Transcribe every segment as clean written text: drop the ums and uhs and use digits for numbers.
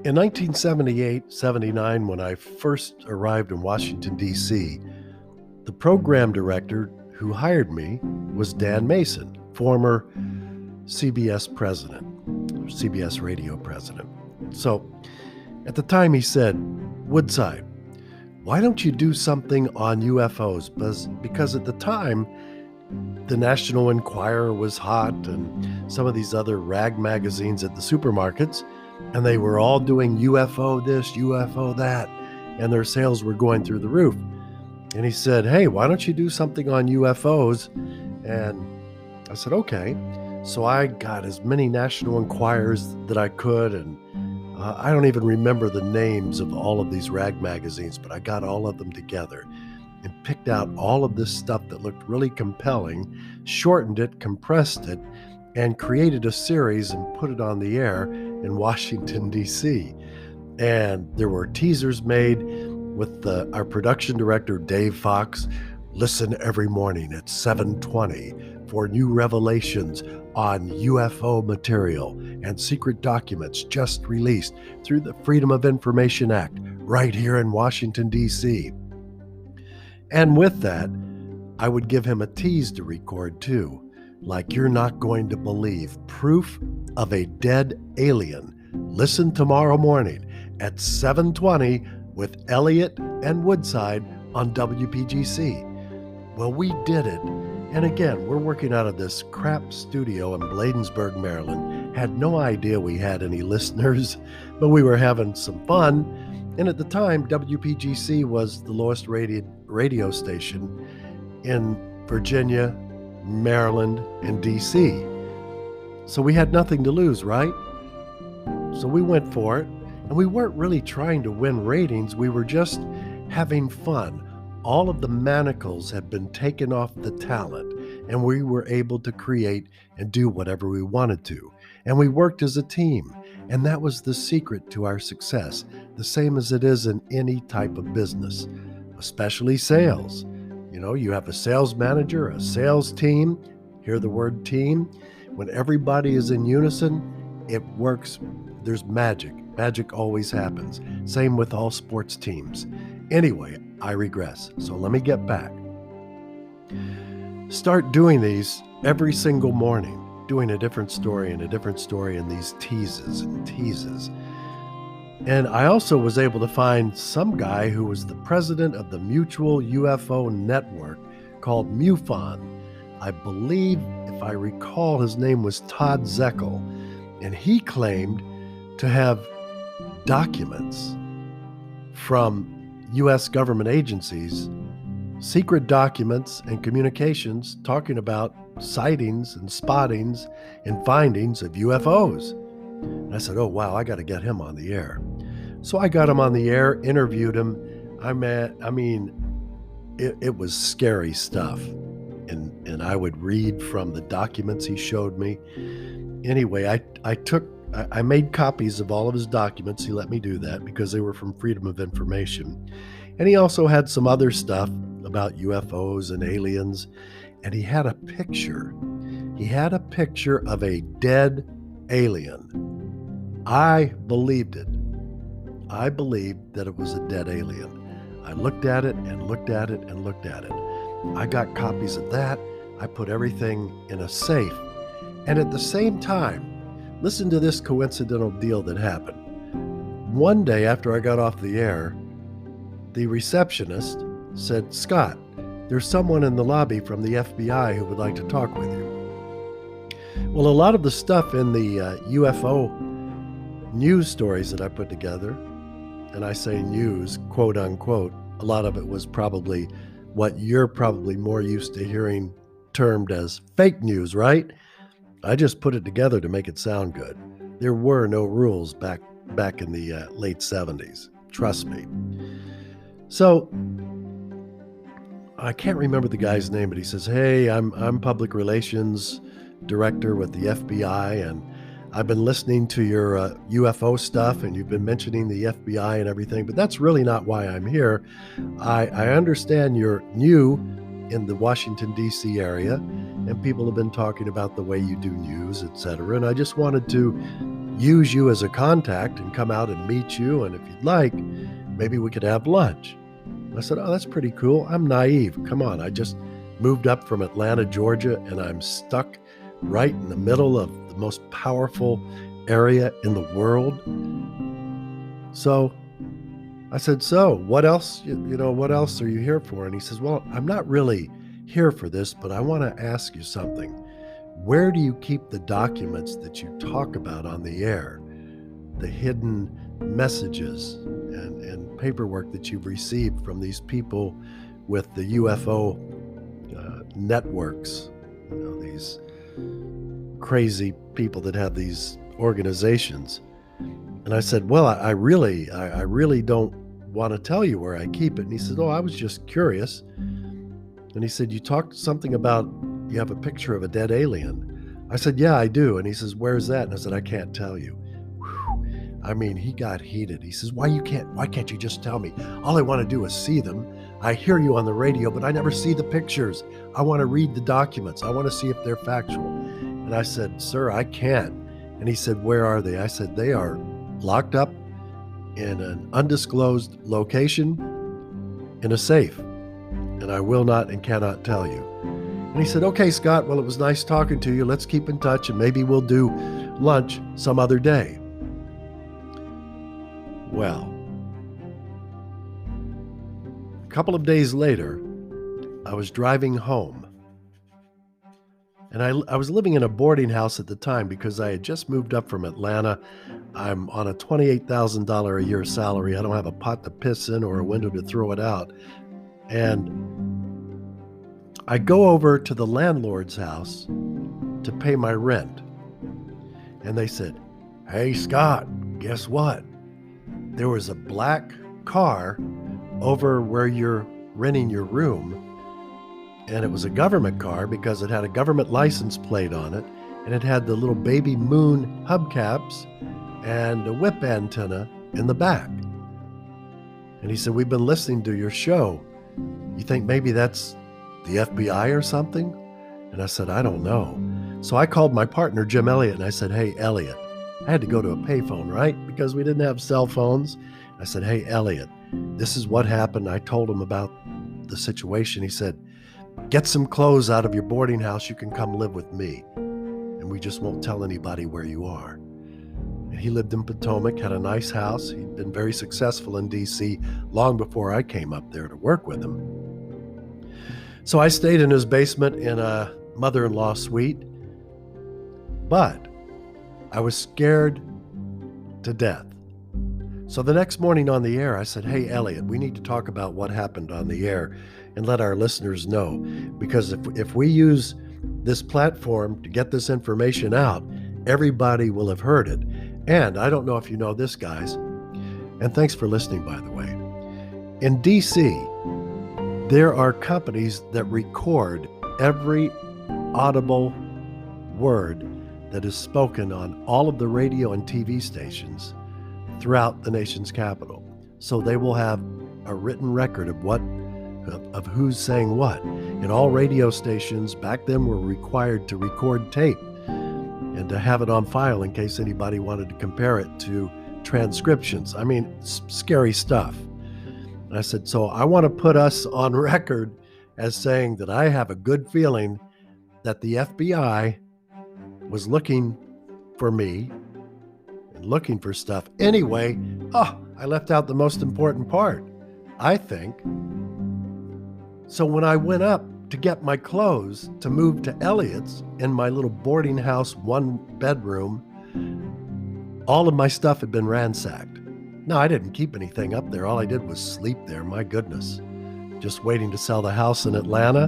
In 1978-79, when I first arrived in Washington, D.C., the program director who hired me was Dan Mason, former CBS president, or CBS radio president. So at the time he said, Woodside, why don't you do something on UFOs? Because at the time, the National Enquirer was hot and some of these other rag magazines at the supermarkets, and they were all doing UFO this, UFO that, and their sales were going through the roof. And he said, hey, why don't you do something on UFOs? And I said, okay. So I got as many National Enquirers that I could, and I don't even remember the names of all of these rag magazines, but I got all of them together and picked out all of this stuff that looked really compelling, shortened it, compressed it, and created a series and put it on the air in Washington, D.C. And there were teasers made with our production director, Dave Fox. Listen every morning at 7:20 for new revelations on UFO material and secret documents just released through the Freedom of Information Act right here in Washington, D.C. And with that, I would give him a tease to record too, like you're not going to believe, proof of a dead alien. Listen tomorrow morning at 7:20 with Elliott and Woodside on WPGC. Well, we did it. And again, we're working out of this crap studio in Bladensburg, Maryland. Had no idea we had any listeners, but we were having some fun. And at the time, WPGC was the lowest rated radio station in Virginia, Maryland, and DC. So we had nothing to lose, right? So we went for it, and we weren't really trying to win ratings. We were just having fun. All of the manacles had been taken off the talent, and we were able to create and do whatever we wanted to. And we worked as a team, and that was the secret to our success, the same as it is in any type of business, especially sales. You know, you have a sales manager, a sales team. Hear the word team. When everybody is in unison, it works. There's magic. Magic always happens. Same with all sports teams. Anyway, I regress. So let me get back. Start doing these every single morning, doing a different story and a different story in these teases and teases. And I also was able to find some guy who was the president of the Mutual UFO Network called MUFON. I believe, if I recall, his name was Todd Zeckel. And he claimed to have documents from U.S. government agencies, secret documents and communications talking about sightings and spottings and findings of UFOs. And I said, oh, wow, I got to get him on the air. So I got him on the air, interviewed him. It was scary stuff. And I would read from the documents he showed me. Anyway, I made copies of all of his documents. He let me do that because they were from Freedom of Information. And he also had some other stuff about UFOs and aliens. And he had a picture. He had a picture of a dead alien. I believed it. I believed that it was a dead alien. I looked at it and looked at it and looked at it. I got copies of that. I put everything in a safe. And at the same time, listen to this coincidental deal that happened. One day after I got off the air, the receptionist said, Scott, there's someone in the lobby from the FBI who would like to talk with you. Well, a lot of the stuff in the UFO news stories that I put together, and I say news, quote unquote, a lot of it was probably what you're probably more used to hearing termed as fake news, right? I just put it together to make it sound good. There were no rules back in the late 70s. Trust me. So I can't remember the guy's name, but he says, hey, I'm public relations director with the FBI, and I've been listening to your UFO stuff, and you've been mentioning the FBI and everything, but that's really not why I'm here. I understand you're new in the Washington, D.C. area, and people have been talking about the way you do news, etc. And I just wanted to use you as a contact and come out and meet you. And if you'd like, maybe we could have lunch. I said, oh, that's pretty cool. I'm naive. Come on. I just moved up from Atlanta, Georgia, and I'm stuck right in the middle of the most powerful area in the world. So I said, so what else, what else are you here for? And he says, well, I'm not really here for this, but I want to ask you something. Where do you keep the documents that you talk about on the air? The hidden messages and paperwork that you've received from these people with the UFO networks, these crazy people that have these organizations. And I said, well, I really don't want to tell you where I keep it. And he said, oh, I was just curious. And he said, you talked something about you have a picture of a dead alien. I said, yeah, I do. And he says, where's that? And I said, I can't tell you. Whew. I mean, he got heated. He says, why can't you just tell me? All I want to do is see them. I hear you on the radio, but I never see the pictures. I want to read the documents. I want to see if they're factual. And I said, sir, I can't. And he said, where are they? I said, they are locked up in an undisclosed location in a safe. And I will not and cannot tell you. And he said, okay, Scott, well, it was nice talking to you. Let's keep in touch and maybe we'll do lunch some other day. Well, a couple of days later, I was driving home. And I was living in a boarding house at the time because I had just moved up from Atlanta. I'm on a $28,000 a year salary. I don't have a pot to piss in or a window to throw it out. And I go over to the landlord's house to pay my rent. And they said, hey, Scott, guess what? There was a black car over where you're renting your room. And it was a government car because it had a government license plate on it. And it had the little baby moon hubcaps and a whip antenna in the back. And he said, we've been listening to your show. You think maybe that's the FBI or something? And I said, I don't know. So I called my partner, Jim Elliott, and I said, hey, Elliott. I had to go to a payphone, right? Because we didn't have cell phones. I said, hey, Elliott, this is what happened. I told him about the situation. He said, get some clothes out of your boarding house. You can come live with me. And we just won't tell anybody where you are. And he lived in Potomac, had a nice house. He'd been very successful in D.C. long before I came up there to work with him. So I stayed in his basement in a mother-in-law suite. But I was scared to death. So the next morning on the air, I said, hey, Elliott, we need to talk about what happened on the air and let our listeners know. Because if we use this platform to get this information out, everybody will have heard it. And I don't know if you know this, guys, and thanks for listening, by the way. In D.C., there are companies that record every audible word that is spoken on all of the radio and TV stations throughout the nation's capital. So they will have a written record of who's saying what. And all radio stations back then were required to record tape and to have it on file in case anybody wanted to compare it to transcriptions. I mean, scary stuff. And I said, so I want to put us on record as saying that I have a good feeling that the FBI was looking for me and looking for stuff. Anyway, I left out the most important part, I think. So when I went up to get my clothes to move to Elliott's in my little boarding house, one bedroom, all of my stuff had been ransacked. No, I didn't keep anything up there. All I did was sleep there, my goodness. Just waiting to sell the house in Atlanta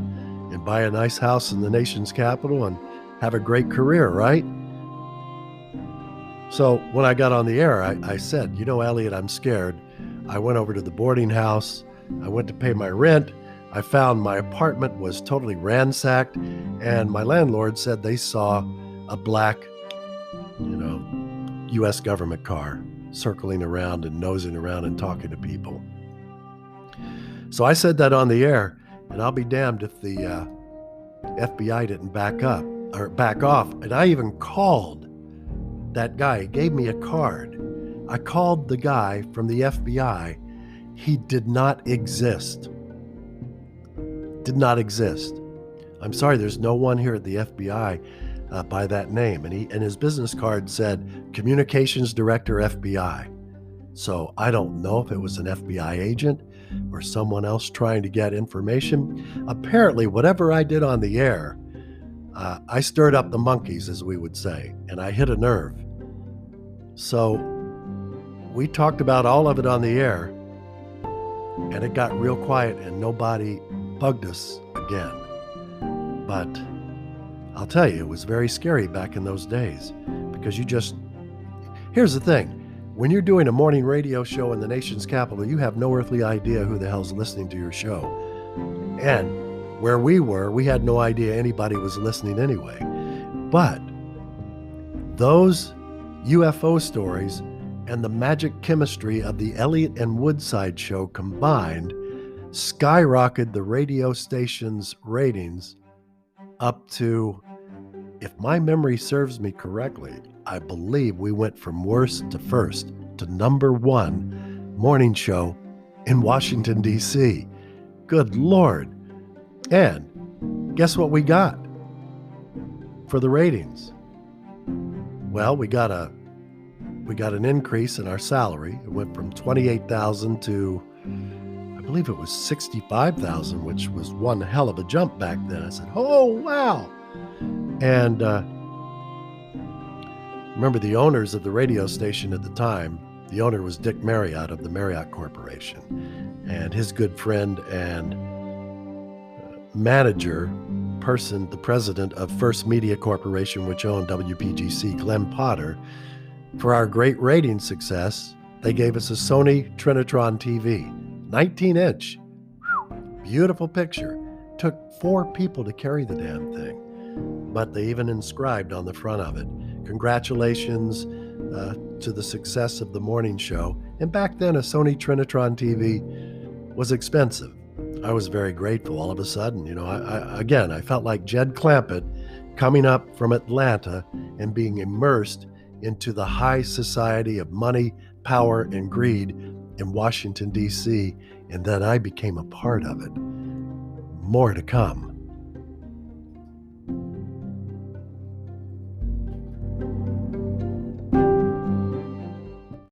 and buy a nice house in the nation's capital and have a great career, right? So when I got on the air, I said, Elliott, I'm scared. I went over to the boarding house. I went to pay my rent. I found my apartment was totally ransacked, and my landlord said they saw a black, U.S. government car circling around and nosing around and talking to people. So I said that on the air, and I'll be damned if the FBI didn't back off. And I even called that guy gave me a card. I called the guy from the FBI. He did not exist. Did not exist. I'm sorry, there's no one here at the FBI by that name. And his business card said Communications Director FBI. So I don't know if it was an FBI agent or someone else trying to get information. Apparently, whatever I did on the air, I stirred up the monkeys, as we would say, and I hit a nerve. So we talked about all of it on the air, and it got real quiet and nobody bugged us again. But I'll tell you, it was very scary back in those days because here's the thing. When you're doing a morning radio show in the nation's capital, you have no earthly idea who the hell's listening to your show. And where we were, we had no idea anybody was listening anyway. But those UFO stories and the magic chemistry of the Elliott and Woodside show combined skyrocketed the radio station's ratings up to, if my memory serves me correctly, I believe we went from worst to first to number one morning show in Washington, D.C. Good Lord. And guess what we got for the ratings? Well, we got an increase in our salary. It went from $28,000 to, I believe it was $65,000, which was one hell of a jump back then. I said, oh, wow. And remember the owners of the radio station at the time, the owner was Dick Marriott of the Marriott Corporation, and his good friend and the president of First Media Corporation, which owned WPGC, Glenn Potter. For our great rating success, they gave us a Sony Trinitron TV, 19-inch. Beautiful picture. Took 4 people to carry the damn thing, but they even inscribed on the front of it, congratulations to the success of the morning show. And back then, a Sony Trinitron TV was expensive. I was very grateful. All of a sudden, I felt like Jed Clampett coming up from Atlanta and being immersed into the high society of money, power, and greed in Washington, D.C., and then I became a part of it. More to come.